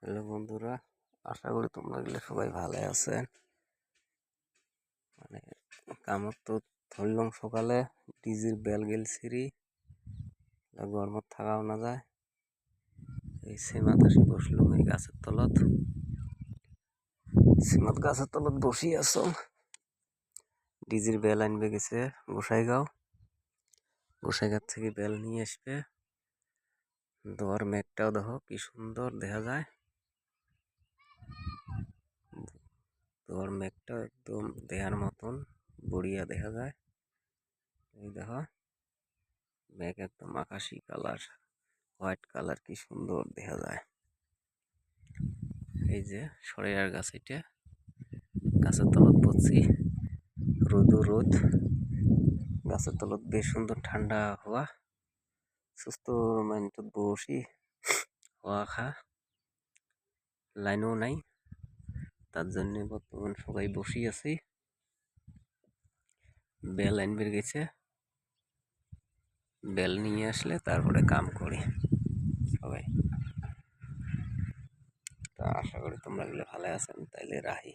Hello বন্ধুরা, আশা করি তোমরা গেলে সবাই ভালো আছেন। মানে কামত তো ধরলাম সকালে ডিজির বেল গেল সিঁড়ি গরমত থাকাও না যায়। এই সীমাত আসি বসলুম এই গাছের তলত। সীমাত গাছের তলত বসি আছো। ডিজির বেল আনবে গেছে গোসাইগাঁও থেকে বেল নিয়ে আসবে। দর মেঘটাও দেখো কি সুন্দর দেখা যায়। তোর মেঘটা একদম দেহার মতন বড়িয়া দেখা যায়। এই দেখো মেঘ একদম আকাশি কালার, হোয়াইট কালার, কি সুন্দর দেখা যায়। এই যে সরেয়ার গাছ, এটা গাছের তলত বসছি, রোদ গাছের তলত বেশ সুন্দর ঠান্ডা হওয়া, সুস্থ মাইন্ডত বসি হওয়া খা। লাইনও নাই, তার জন্য বর্তমান সবাই বসি আছি। বেল আনবে গেছে, বেল নিয়ে আসলে তারপরে কাম করি সবাই। তা আশা করি তোমরা গেলে ভালো আছেন, তাইলে রাহি।